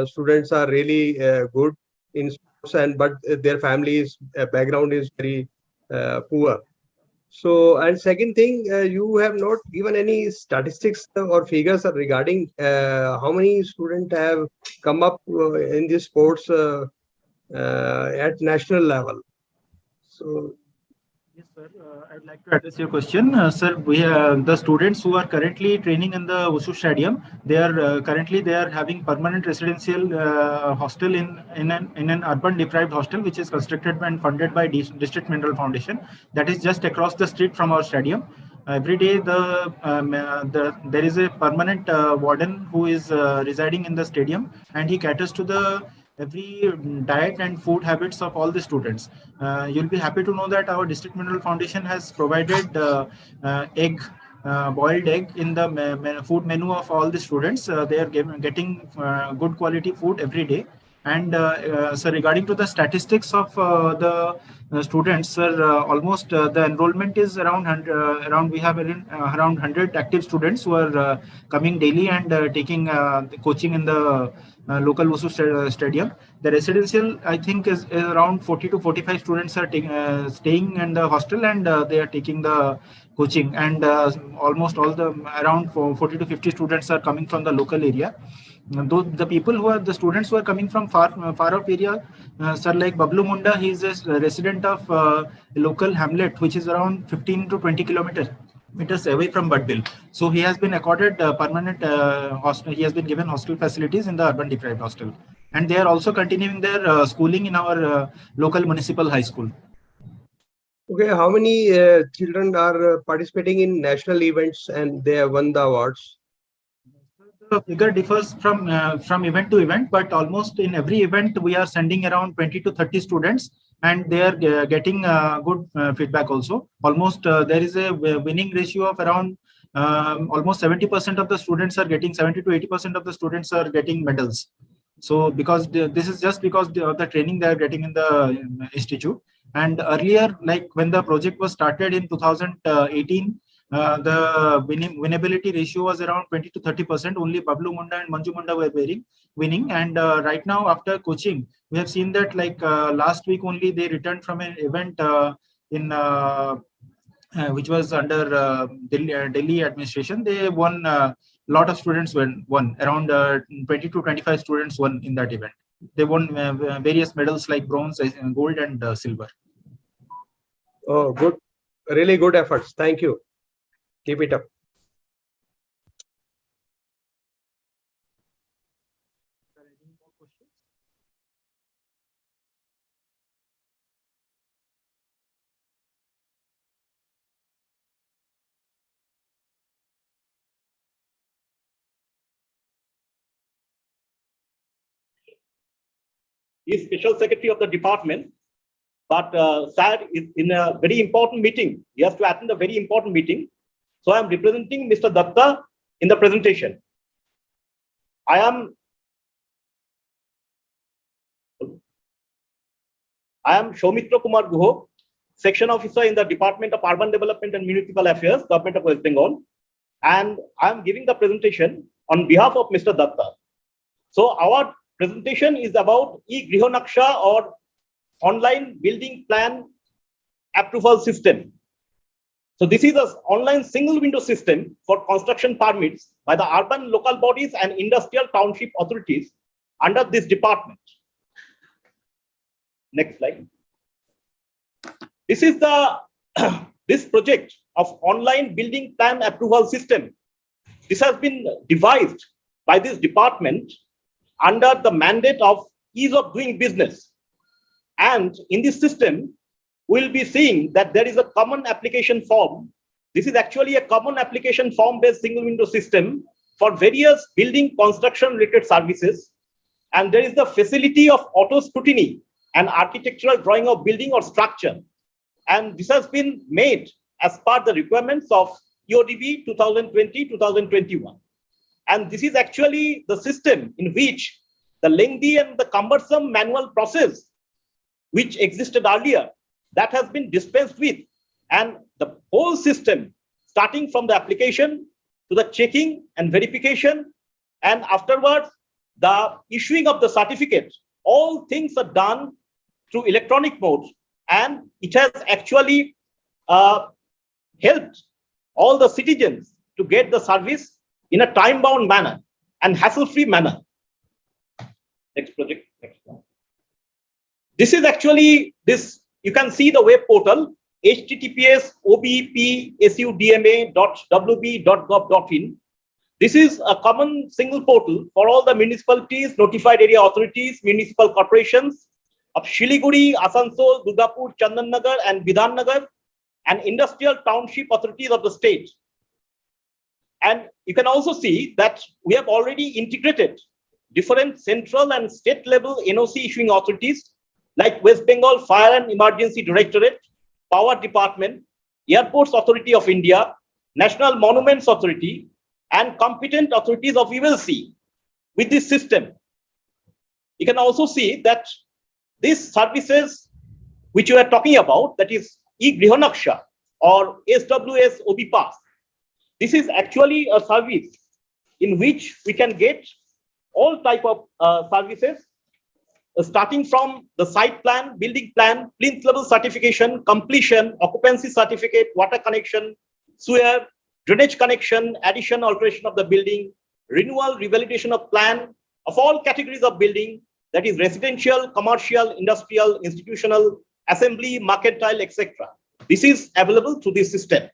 students are really good in sports, but their family's background is very poor. So, and second thing, you have not given any statistics or figures regarding how many students have come up in this sports at national level. So, yes, sir. I'd like to address your question, sir. We the students who are currently training in the Ushu Stadium. They are currently having permanent residential hostel in an urban deprived hostel, which is constructed and funded by District Mineral Foundation. That is just across the street from our stadium. Every day, there is a permanent warden who is residing in the stadium, and he caters to every diet and food habits of all the students. You'll be happy to know that our District Mineral Foundation has provided boiled egg in the food menu of all the students. They are getting good quality food every day. And so regarding to the statistics of the students, sir, almost the enrollment is around we have around 100 active students who are coming daily and taking the coaching in the local Ushu stadium. The residential, I think, is around 40 to 45 students are staying in the hostel, and they are taking the coaching, and almost all around 40 to 50 students are coming from the local area. Though the students who are coming from far off area, sir, like Bablu Munda, he is a resident of a local hamlet which is around 15 to 20 kilometers meters away from Budbill. So he has been accorded permanent hostel. He has been given hostel facilities in the urban deprived hostel, and they are also continuing their schooling in our local municipal high school. Okay, how many children are participating in national events and they have won the awards? The figure differs from event to event, but almost in every event we are sending around 20 to 30 students, and they are getting good feedback also. Almost there is a winning ratio of around almost 70% of the students are getting 70 to 80% of the students are getting medals. So because this is just because of the training they are getting in the institute. And earlier, like when the project was started in 2018, the winnability ratio was around 20 to 30%. Only Bablu Munda and Manju Munda were winning. And right now, after coaching, we have seen that like last week only they returned from an event in which was under Delhi administration. They won. Lot of students won around 20 to 25 students won in that event. They won various medals like bronze, gold, and silver. Oh, good. Really good efforts. Thank you. Keep it up. He is special secretary of the department, but Sad is in a very important meeting. He has to attend a very important meeting. So I am representing Mr. Datta in the presentation. I am Soumitra Kumar Guho, section officer in the Department of Urban Development and Municipal Affairs, Government of West Bengal, and I am giving the presentation on behalf of Mr. Datta. So our presentation is about e-Griho Naksha or online building plan approval system. So this is an online single window system for construction permits by the urban local bodies and industrial township authorities under this department. Next slide. This is the this project of online building plan approval system. This has been devised by this department under the mandate of ease of doing business. And in this system, we'll be seeing that there is a common application form. This is actually a common application form based single window system for various building construction related services. And there is the facility of auto scrutiny and architectural drawing of building or structure. And this has been made as per the requirements of EODB 2020-2021. And this is actually the system in which the lengthy and the cumbersome manual process which existed earlier, that has been dispensed with. And the whole system, starting from the application to the checking and verification, and afterwards, the issuing of the certificate, all things are done through electronic mode. And it has actually helped all the citizens to get the service in a time-bound manner and hassle-free manner. Next project. Next one. This is actually this. You can see the web portal https://obpsudma.wb.gov.in. This is a common single portal for all the municipalities, notified area authorities, municipal corporations of Shiliguri, Asansol, Durgapur, Chandannagar, and Bidhannagar, and industrial township authorities of the state. And you can also see that we have already integrated different central and state level NOC issuing authorities like West Bengal Fire and Emergency Directorate, Power Department, Airports Authority of India, National Monuments Authority, and competent authorities of ULC with this system. You can also see that these services which you are talking about, that is e-Griho Naksha or SWS OB Pass, this is actually a service in which we can get all type of services, starting from the site plan, building plan, plinth level certification, completion, occupancy certificate, water connection, sewer, drainage connection, addition, alteration of the building, renewal, revalidation of plan of all categories of building, that is residential, commercial, industrial, institutional, assembly, mercantile, etc. This is available through this system.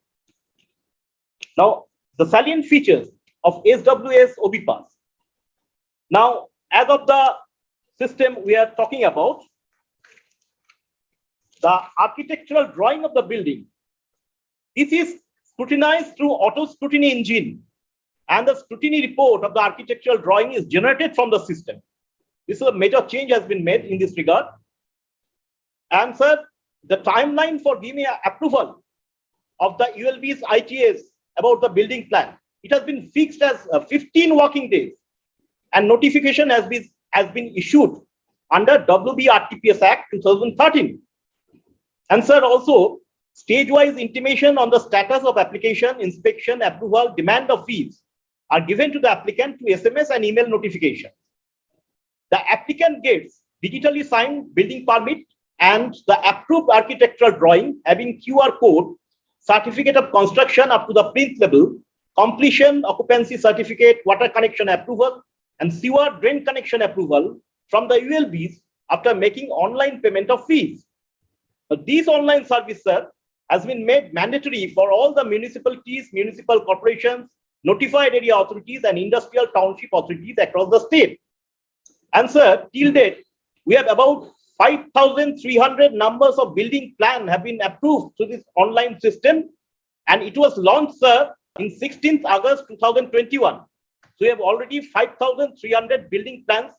Now, the salient features of SWS OBPAS. Now, as of the system we are talking about, the architectural drawing of the building, this is scrutinized through auto scrutiny engine, and the scrutiny report of the architectural drawing is generated from the system. This is a major change has been made in this regard. And sir, the timeline for giving approval of the ULB's ITS about the building plan, it has been fixed as 15 working days, and notification has been issued under WB-RTPS Act 2013. And sir, also stage-wise intimation on the status of application, inspection, approval, demand of fees are given to the applicant through SMS and email notification. The applicant gets digitally signed building permit and the approved architectural drawing having QR code, certificate of construction up to the plinth level, completion, occupancy certificate, water connection approval, and sewer drain connection approval from the ULBs after making online payment of fees. This online service, sir, has been made mandatory for all the municipalities, municipal corporations, notified area authorities, and industrial township authorities across the state. And sir, till date, we have about 5,300 numbers of building plan have been approved through this online system, and it was launched, sir, in 16th August 2021. So we have already 5,300 building plans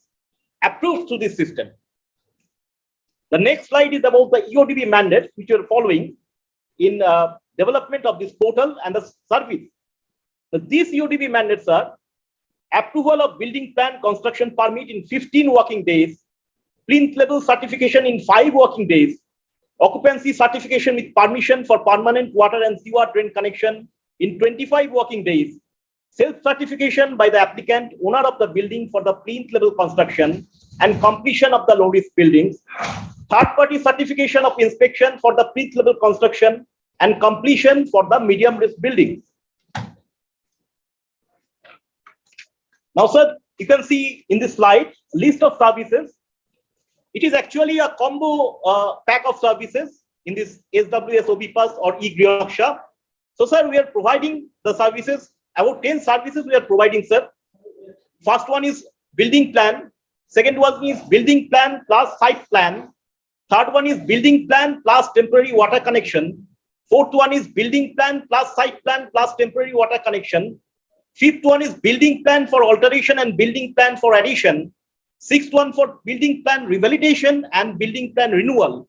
approved through this system. The next slide is about the EODB mandate, which we are following in development of this portal and the service. So these EODB mandates are approval of building plan construction permit in 15 working days, plinth level certification in 5 working days, occupancy certification with permission for permanent water and sewer drain connection in 25 working days, self-certification by the applicant, owner of the building for the plinth level construction and completion of the low-risk buildings, third-party certification of inspection for the plinth level construction and completion for the medium-risk buildings. Now, sir, you can see in this slide list of services. It is actually a combo pack of services in this SWS OBPAS or e-Grihaksha. So, sir, we are providing the services, about 10 services we are providing, sir. First one is building plan. Second one is building plan plus site plan. Third one is building plan plus temporary water connection. Fourth one is building plan plus site plan plus temporary water connection. Fifth one is building plan for alteration and building plan for addition. Sixth one for building plan revalidation and building plan renewal.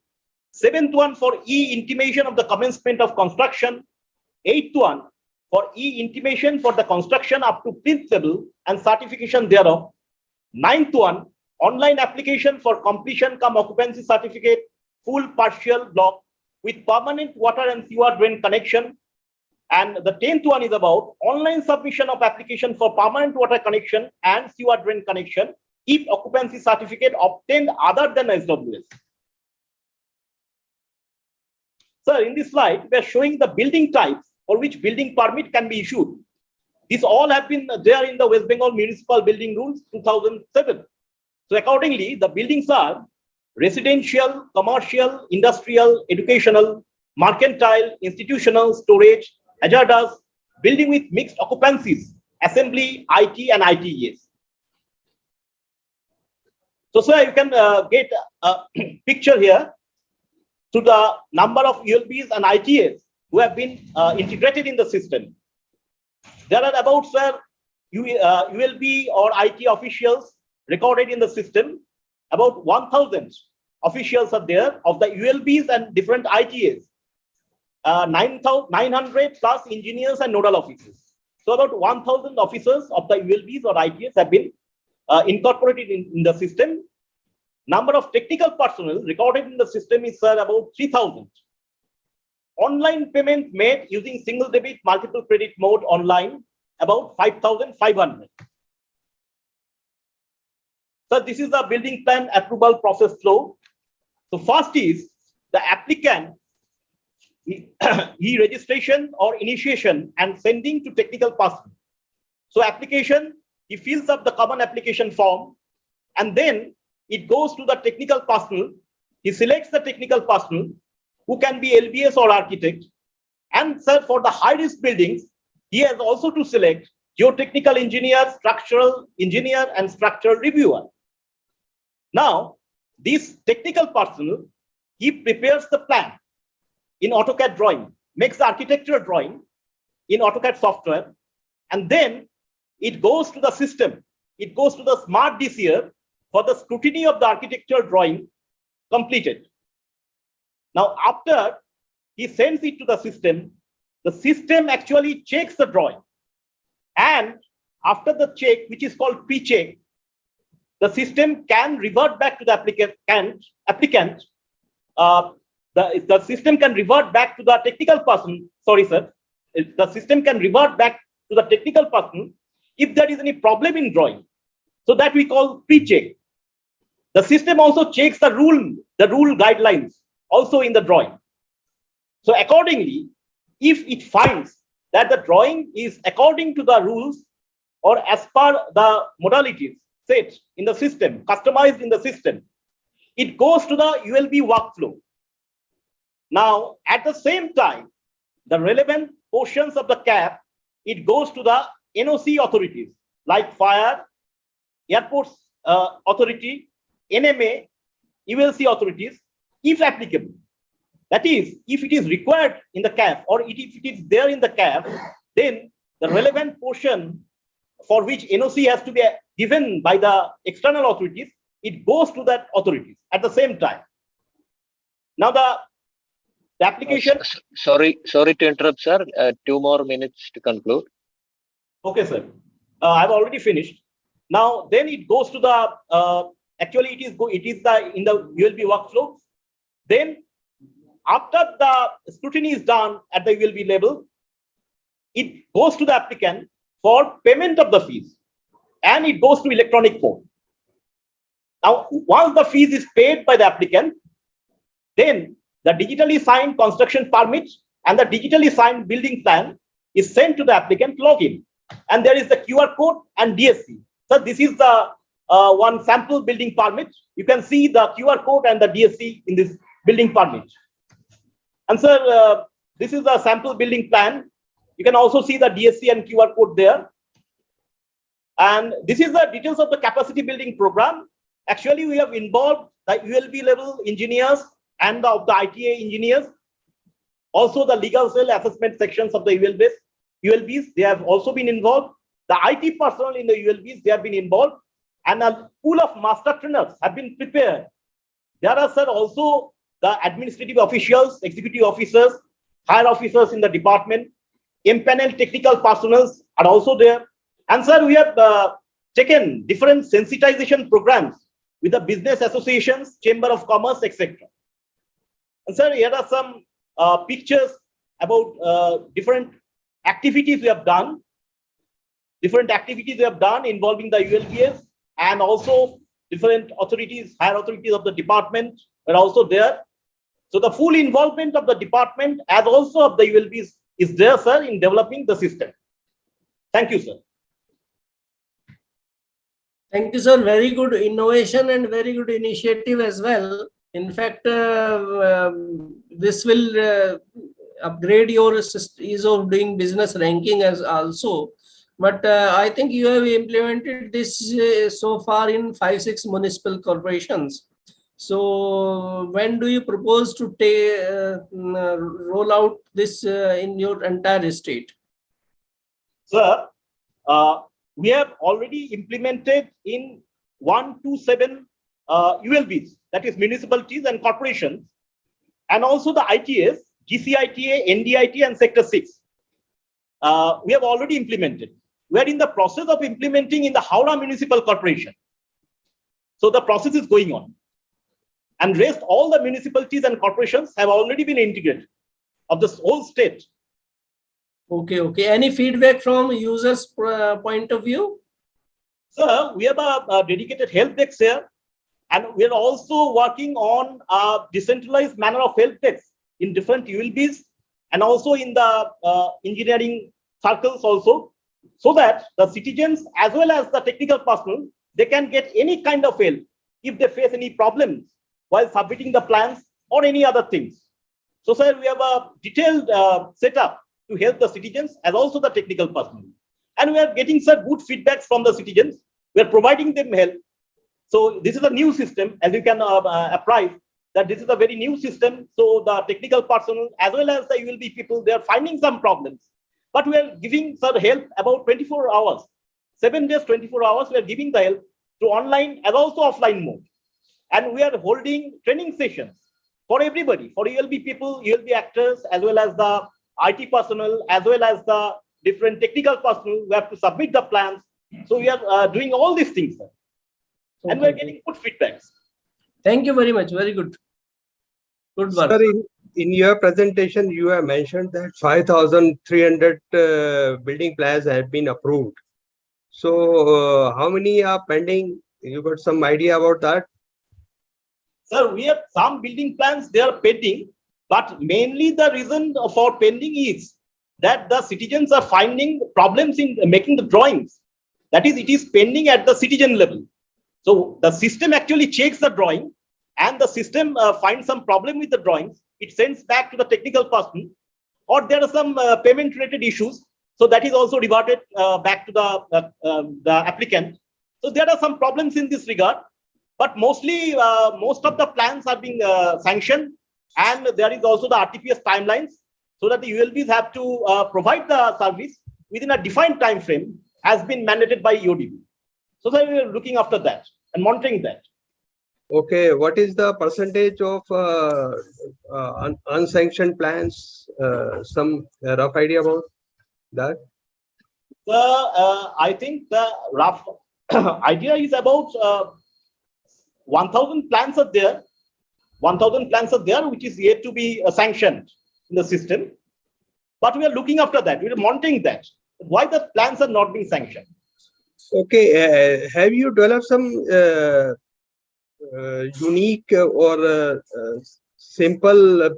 Seventh one for e-intimation of the commencement of construction. Eighth one for e-intimation for the construction up to plinth level and certification thereof. Ninth one, online application for completion cum occupancy certificate, full partial block with permanent water and sewer drain connection. And the 10th one is about online submission of application for permanent water connection and sewer drain connection if occupancy certificate obtained other than SWS. Sir, in this slide, we are showing the building types for which building permit can be issued. These all have been there in the West Bengal Municipal Building Rules 2007. So accordingly, the buildings are residential, commercial, industrial, educational, mercantile, institutional, storage, hazardous, building with mixed occupancies, assembly, IT, and ITES. So, sir, you can get a picture here to the number of ULBs and ITES who have been integrated in the system. There are about, sir, ULB or IT officials recorded in the system. About 1,000 officials are there of the ULBs and different ITES. 900 plus engineers and nodal officers. So about 1,000 officers of the ULBs or ITS have been incorporated in the system. Number of technical personnel recorded in the system is, sir, about 3,000. Online payment made using single debit, multiple credit mode online, about 5,500. So this is the building plan approval process flow. So first is the applicant e-registration or initiation and sending to technical person. So application, he fills up the common application form and then it goes to the technical personnel. He selects the technical personnel who can be LBS or architect. And sir, for the high risk buildings, he has also to select geotechnical engineer, structural engineer, and structural reviewer. Now, this technical person, he prepares the plan in AutoCAD drawing, makes the architectural drawing in AutoCAD software, and then it goes to the system. It goes to the smart DCR for the scrutiny of the architectural drawing completed. Now, after he sends it to the system actually checks the drawing. And after the check, which is called pre-check, the system can revert back to the applicant. The system can revert back to the technical person. Sorry, sir. The system can revert back to the technical person if there is any problem in drawing. So that we call pre-check. The system also checks the rule guidelines also in the drawing. So accordingly, if it finds that the drawing is according to the rules or as per the modalities set in the system, customized in the system, it goes to the ULB workflow. Now, at the same time, the relevant portions of the CAP, it goes to the NOC authorities like Fire, Airports Authority, NMA, ULC authorities, if applicable. That is, if it is required in the CAP or if it is there in the CAP, then the relevant portion for which NOC has to be given by the external authorities, it goes to that authorities at the same time. Now the application. Sorry to interrupt, sir. 2 more minutes to conclude. Okay, sir. I've already finished. Now, then it goes to the actually it is in the ULB workflow. Then, after the scrutiny is done at the ULB level, it goes to the applicant for payment of the fees, and it goes to electronic form. Now, once the fees is paid by the applicant, then the digitally signed construction permit and the digitally signed building plan is sent to the applicant login, and there is the QR code and DSC. So this is the one sample building permit. You can see the QR code and the DSC in this building permit. And sir, this is the sample building plan. You can also see the DSC and QR code there. And this is the details of the capacity building program. Actually, we have involved the ULB level engineers and of the ITA engineers. Also, the legal cell assessment sections of the ULBs, they have also been involved. The IT personnel in the ULBs, they have been involved. And a pool of master trainers have been prepared. There are, sir, also the administrative officials, executive officers, higher officers in the department, empaneled technical personnel are also there. And sir, we have taken different sensitization programs with the business associations, chamber of commerce, etc. And sir, here are some pictures about different activities we have done. Different activities we have done involving the ULBs, and also different authorities, higher authorities of the department are also there. So the full involvement of the department as also of the ULBs is there, sir, in developing the system. Thank you, sir. Thank you, sir. Very good innovation and very good initiative as well. In fact, this will upgrade your ease of doing business ranking as also. But I think you have implemented this so far in 5-6 municipal corporations. So when do you propose to roll out this in your entire state? Sir, we have already implemented in 127 ULBs, that is municipalities and corporations, and also the ITAs, GCITA, NDIT, and Sector 6. We have already implemented. We are in the process of implementing in the Howrah Municipal Corporation. So the process is going on. And rest all the municipalities and corporations have already been integrated of this whole state. Okay, okay. Any feedback from users' point of view? Sir, we have a dedicated help desk here, and we are also working on a decentralized manner of help desk in different ULBs and also in the engineering circles also, so that the citizens as well as the technical personnel, they can get any kind of help if they face any problems while submitting the plans or any other things. So, sir, we have a detailed setup to help the citizens as also the technical personnel. And we are getting such good feedback from the citizens. We are providing them help. So this is a new system, as you can apprise, that this is a very new system. So the technical personnel as well as the ULB people, they are finding some problems. But we are giving sir help about 24 hours, 7 days, 24 hours. We are giving the help through online as also offline mode. And we are holding training sessions for everybody, for ULB people, ULB actors, as well as the IT personnel, as well as the different technical personnel who have to submit the plans. So we are doing all these things, sir. And we're getting good feedbacks. Thank you very much. Very good. Good work. Sir, in your presentation, you have mentioned that 5,300 building plans have been approved. So how many are pending? You got some idea about that? Sir, we have some building plans, they are pending, but mainly the reason for pending is that the citizens are finding problems in making the drawings. That is, it is pending at the citizen level. So the system actually checks the drawing and the system finds some problem with the drawings. It sends back to the technical person, or there are some payment related issues. So that is also reverted back to the applicant. So there are some problems in this regard, but mostly most of the plans are being sanctioned, and there is also the RTPS timelines, so that the ULBs have to provide the service within a defined time frame has been mandated by EODB. So that we are looking after that and monitoring that. Okay, what is the percentage of unsanctioned plans? Some rough idea about that? I think the rough idea is about 1,000 plans are there. 1,000 plans are there, which is yet to be sanctioned in the system. But we are looking after that. We are monitoring that. Why the plans are not being sanctioned? Okay, have you developed some unique or simple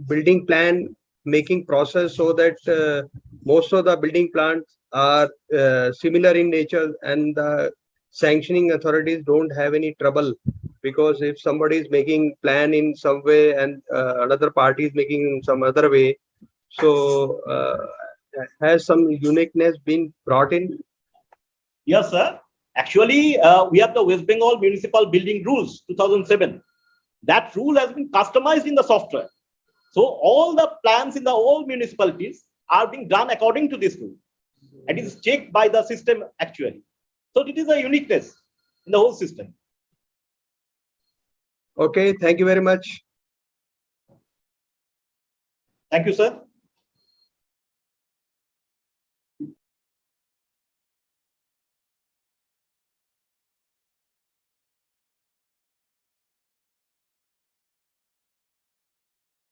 building plan making process so that most of the building plans are similar in nature and the sanctioning authorities don't have any trouble? Because if somebody is making plan in some way and another party is making in some other way, so has some uniqueness been brought in? Yes, sir. Actually, we have the West Bengal Municipal Building Rules 2007. That rule has been customized in the software. So all the plans in the all municipalities are being done according to this rule. It is checked by the system actually. So it is a uniqueness in the whole system. Okay, thank you very much. Thank you, sir.